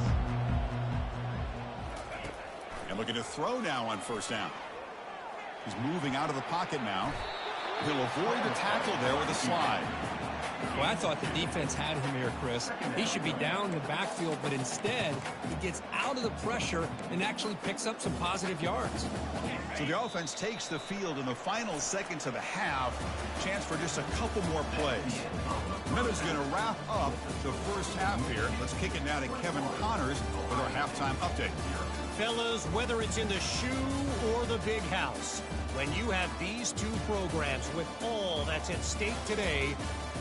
And looking to throw now on first down. He's moving out of the pocket now. He'll avoid the tackle there with a slide. Well, I thought the defense had him here, Chris. He should be down in the backfield, but instead he gets out of the pressure and actually picks up some positive yards. So the offense takes the field in the final seconds of the half. Chance for just a couple more plays. Minutes going to wrap up the first half here. Let's kick it now to Kevin Connors with our halftime update. Fellas, whether it's in the shoe or the big house, when you have these two programs with all that's at stake today,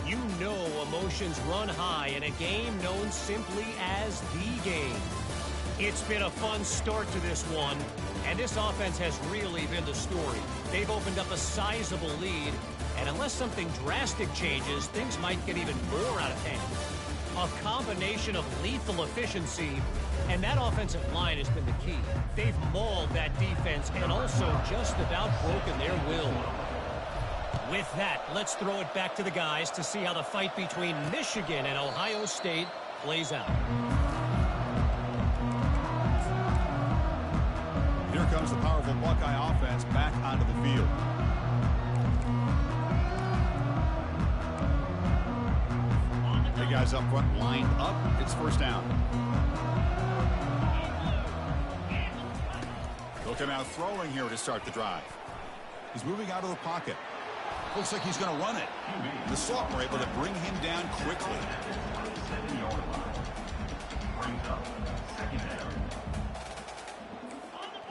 you know emotions run high in a game known simply as the game. It's been a fun start to this one, and this offense has really been the story. They've opened up a sizable lead, and unless something drastic changes, things might get even more out of hand. A combination of lethal efficiency, and that offensive line has been the key. They've mauled that defense and also just about broken their will. With that, let's throw it back to the guys to see how the fight between Michigan and Ohio State plays out. Here comes the powerful Buckeye offense back onto the field. Hey guys up front lined up. It's first down. They'll come out throwing here to start the drive. He's moving out of the pocket. Looks like he's going to run it. The Salt were able to bring him down quickly.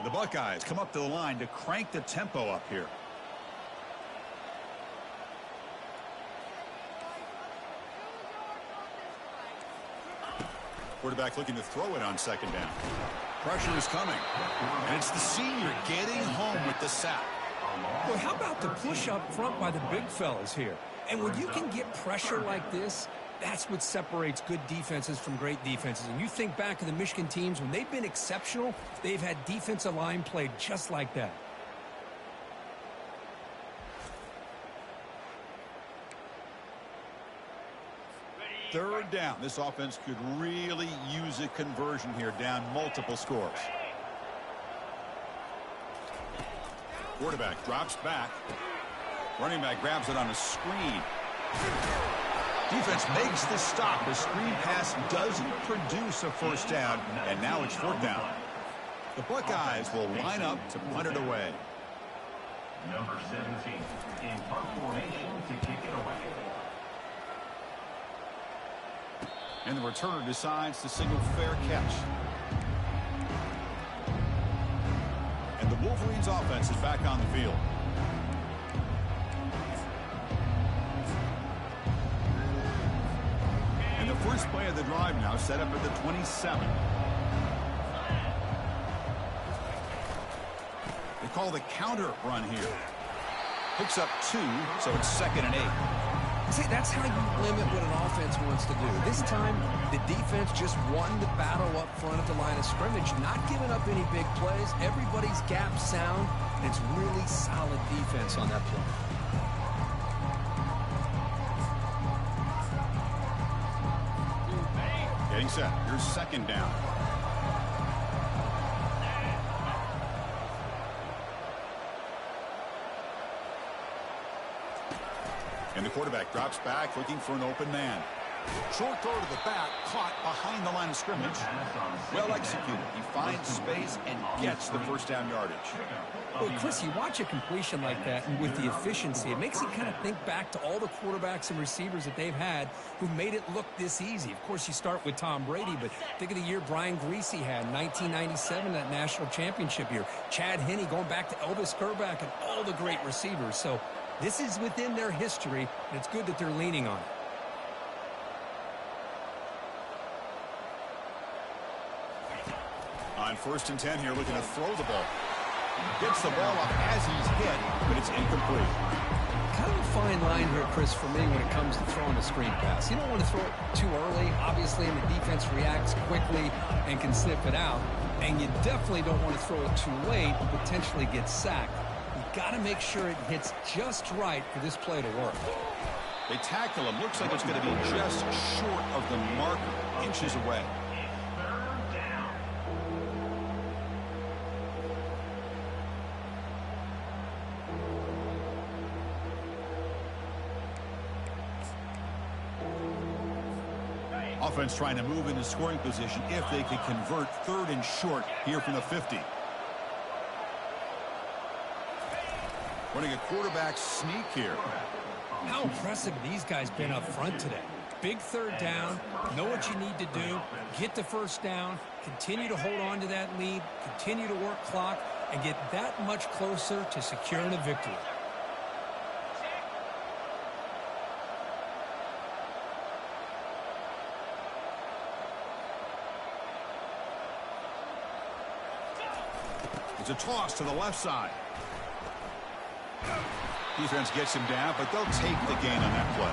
The Buckeyes come up to the line to crank the tempo up here. Quarterback looking to throw it on second down. Pressure is coming. And it's the senior getting home with the sack. Well, how about the push up front by the big fellas here? And when you can get pressure like this, that's what separates good defenses from great defenses. And you think back to the Michigan teams, when they've been exceptional, they've had defensive line played just like that. Third down. This offense could really use a conversion here, down multiple scores. Quarterback drops back. Running back grabs it on a screen. Defense makes the stop. The screen pass doesn't produce a first down, and now it's fourth down. The Buckeyes will line up to punt it away. Number 17 in punt formation to kick it away. And the returner decides to signal fair catch. And the Wolverines offense is back on the field. And the first play of the drive now set up at the 27. They call the counter run here. Picks up 2, so it's 2nd and 8. See, that's how you limit what an offense wants to do. This time, the defense just won the battle up front at the line of scrimmage, not giving up any big plays. Everybody's gap sound, and it's really solid defense on that play. Getting set. Here's second down. And the quarterback drops back, looking for an open man. Short throw to the back, caught behind the line of scrimmage. Well executed. He finds space and gets the first down yardage. Well, Chris, you watch a completion like that, and with the efficiency, it makes you kind of think back to all the quarterbacks and receivers that they've had who made it look this easy. Of course, you start with Tom Brady, but think of the year Brian Griese had in 1997, that national championship year. Chad Henne going back to Elvis Grbac and all the great receivers. So This is within their history, and it's good that they're leaning on it. On 1st and 10 here, looking to throw the ball. Gets the ball up as he's hit, but it's incomplete. Kind of a fine line here, Chris, for me when it comes to throwing a screen pass. You don't want to throw it too early, obviously, and the defense reacts quickly and can sniff it out. And you definitely don't want to throw it too late and potentially get sacked. You've got to make sure it hits just right for this play to work. They tackle him. Looks like it's going to be just short of the marker, inches away. Offense trying to move into scoring position if they can convert 3rd and short here from the 50. Running a quarterback sneak here. How impressive these guys been up front today. Big 3rd down, know what you need to do, get the 1st down, continue to hold on to that lead, continue to work clock, and get that much closer to securing a victory. It's a toss to the left side. Defense gets him down, but they'll take the gain on that play.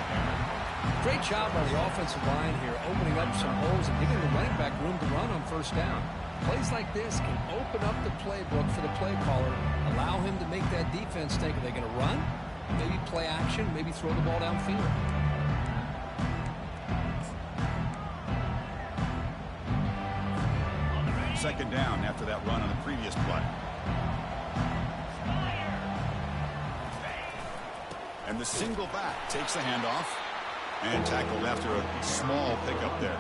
Great job by the offensive line here, opening up some holes and giving the running back room to run on 1st down. Plays like this can open up the playbook for the play caller, allow him to make that defense think, are they going to run? Maybe play action, maybe throw the ball downfield. Second down after that run on the previous play. And the single back takes the handoff and tackled after a small pickup there.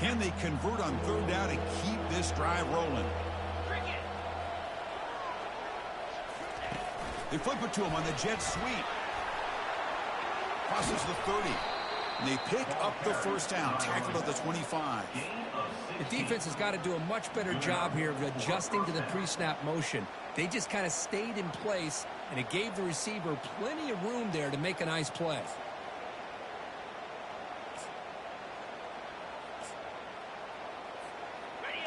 Can they convert on 3rd down and keep this drive rolling? They flip it to him on the jet sweep. Crosses the 30. And they pick up the 1st down. Tackled at the 25. The defense has got to do a much better job here of adjusting to the pre-snap motion. They just kind of stayed in place, and it gave the receiver plenty of room there to make a nice play.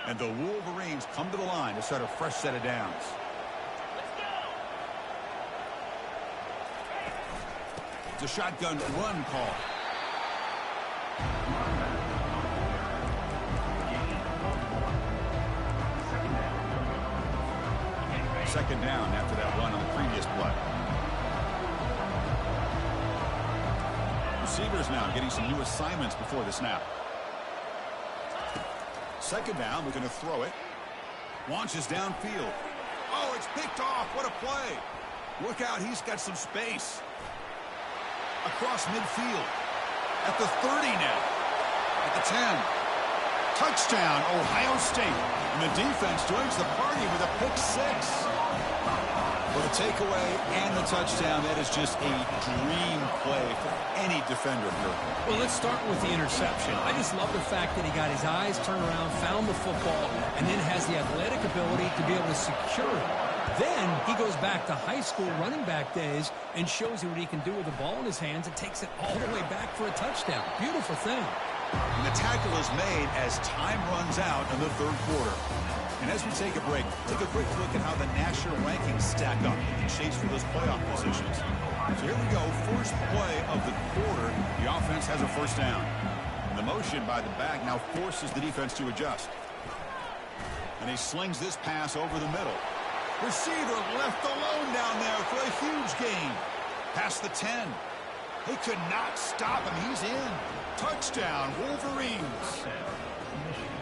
And the Wolverines come to the line to start a fresh set of downs. It's a shotgun run call. Second down after that run on the previous play. Receivers now getting some new assignments before the snap. Second down, looking to throw it. Launches downfield. Oh, it's picked off. What a play. Look out, he's got some space. Across midfield. At the 30 now. At the 10. Touchdown, Ohio State. And the defense joins the party with a pick 6. For the takeaway and the touchdown, that is just a dream play for any defender here. Well, let's start with the interception. I just love the fact that he got his eyes turned around, found the football, and then has the athletic ability to be able to secure it. Then he goes back to high school running back days and shows you what he can do with the ball in his hands and takes it all the way back for a touchdown. Beautiful thing. And the tackle is made as time runs out in the 3rd quarter. And as we take a break, take a quick look at how the national rankings stack up in the chase for those playoff positions. So here we go, first play of the quarter. The offense has a 1st down. And the motion by the back now forces the defense to adjust. And he slings this pass over the middle. Receiver left alone down there for a huge gain. Past the 10. They could not stop him. He's in. Touchdown, Wolverines.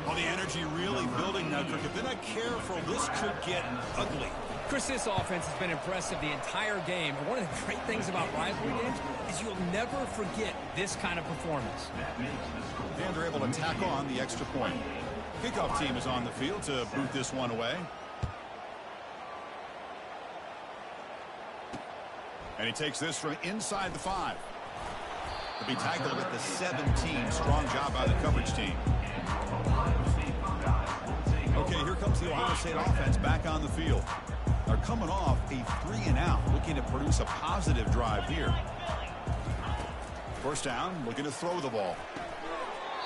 Well, the energy really building now, Kirk. If they're not careful, this could get ugly. Chris, this offense has been impressive the entire game. And one of the great things about rivalry games is you'll never forget this kind of performance. And they're able to tack on the extra point. Kickoff team is on the field to boot this one away. And he takes this from inside the 5. To be tackled at the 17. Strong job by the coverage team. Okay, here comes the Ohio State offense back on the field. They're coming off a 3-and-out, looking to produce a positive drive here. First down, looking to throw the ball.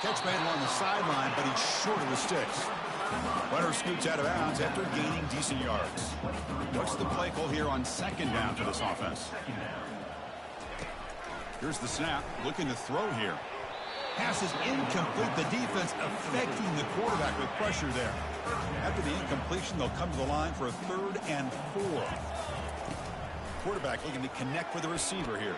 Catch made along the sideline, but he's short of the sticks. Runner scoots out of bounds after gaining decent yards. What's the play call here on second down for this offense? Here's the snap, looking to throw here. Pass is incomplete. The defense affecting the quarterback with pressure there. After the incompletion, they'll come to the line for a 3rd and 4. Quarterback looking to connect with the receiver here.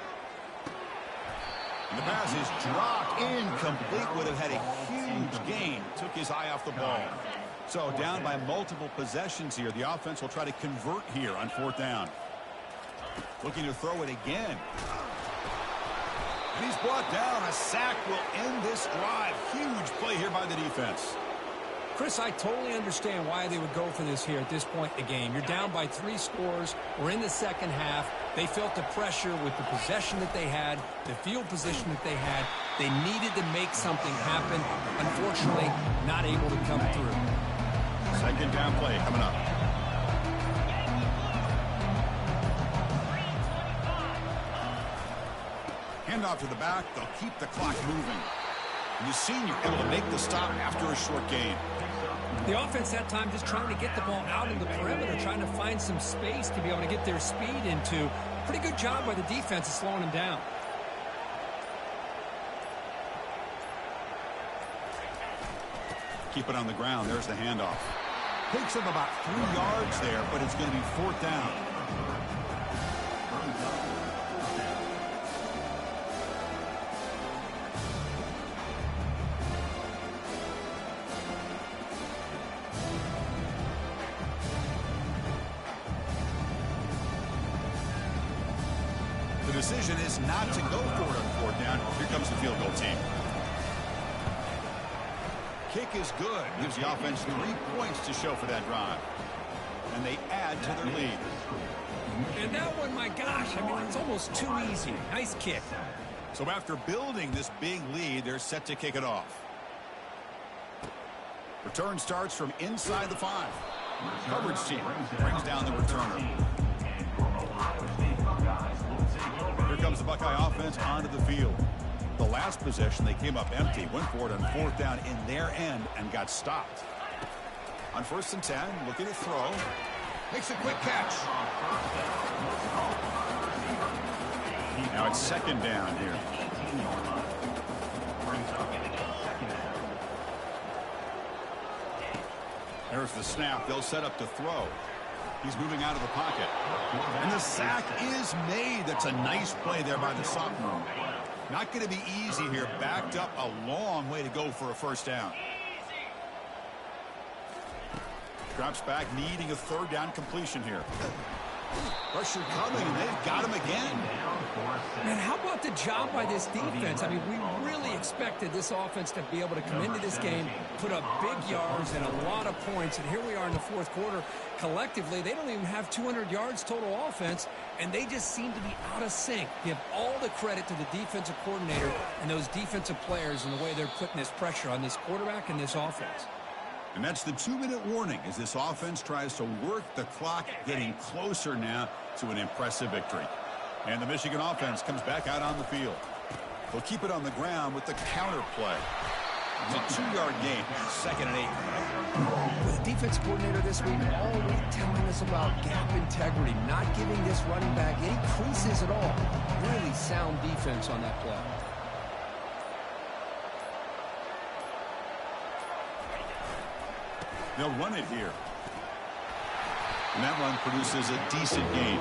And the pass is dropped. Incomplete. Would have had a huge gain. Took his eye off the ball. So down by multiple possessions here. The offense will try to convert here on 4th down. Looking to throw it again. And he's brought down. A sack will end this drive. Huge play here by the defense. Chris, I totally understand why they would go for this here at this point in the game. You're down by 3 scores. We're in the second half. They felt the pressure with the possession that they had, the field position that they had. They needed to make something happen. Unfortunately, not able to come through. Second down play coming up. Handoff to the back. They'll keep the clock moving. And you've seen you're able to make the stop after a short gain. The offense that time just trying to get the ball out in the perimeter, trying to find some space to be able to get their speed into. Pretty good job by the defense of slowing them down. Keep it on the ground. There's the handoff. Takes him about 3 yards there, but it's going to be 4th down. The decision is not to go for it on 4th down. Here comes the field goal team. Kick is good. Gives the offense 3 points to show for that drive. And they add to their lead. And that one, my gosh, I mean, it's almost too easy. Nice kick. So after building this big lead, they're set to kick it off. Return starts from inside the 5. Coverage team brings down the returner. Here comes the Buckeye offense onto the field. The last possession, they came up empty, went for it on 4th down in their end and got stopped. On 1st and 10, looking to throw. Makes a quick catch. Now it's 2nd down here. There's the snap. They'll set up to throw. He's moving out of the pocket. And the sack is made. That's a nice play there by the sophomore. Not going to be easy here. Backed up a long way to go for a 1st down. Drops back, needing a 3rd down completion here. Pressure coming, and they've got him again. Man, how about the job by this defense? I mean, we really expected this offense to be able to come into this game, put up big yards and a lot of points, and here we are in the 4th quarter. Collectively, they don't even have 200 yards total offense, and they just seem to be out of sync. Give all the credit to the defensive coordinator and those defensive players in the way they're putting this pressure on this quarterback and this offense. And that's the 2-minute warning as this offense tries to work the clock, getting closer now to an impressive victory. And the Michigan offense comes back out on the field. They'll keep it on the ground with the counter play. It's a 2-yard gain, 2nd and 8. With the defense coordinator this week already telling us about gap integrity, not giving this running back any creases at all. Really sound defense on that play. They'll run it here. And that run produces a decent gain.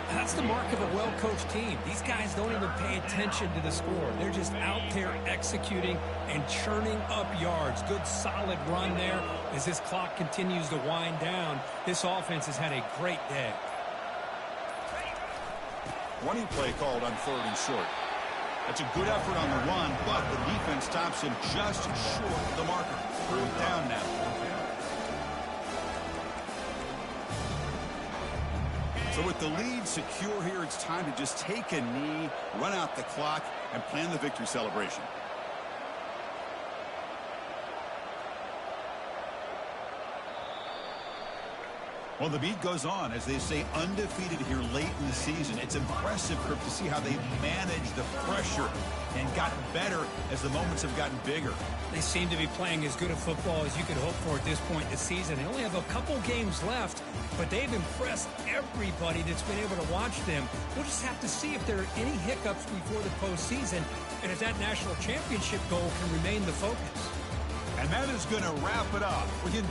That's the mark of a well-coached team. These guys don't even pay attention to the score. They're just out there executing and churning up yards. Good, solid run there as this clock continues to wind down. This offense has had a great day. Running play called on 3rd and short. That's a good effort on the run, but the defense stops him just short of the marker. 4th down now. So with the lead secure here, it's time to just take a knee, run out the clock, and plan the victory celebration. Well, the beat goes on, as they say, undefeated here late in the season. It's impressive, Kirk, to see how they've managed the pressure and gotten better as the moments have gotten bigger. They seem to be playing as good a football as you could hope for at this point in the season. They only have a couple games left, but they've impressed everybody that's been able to watch them. We'll just have to see if there are any hiccups before the postseason and if that national championship goal can remain the focus. And that is going to wrap it up. We can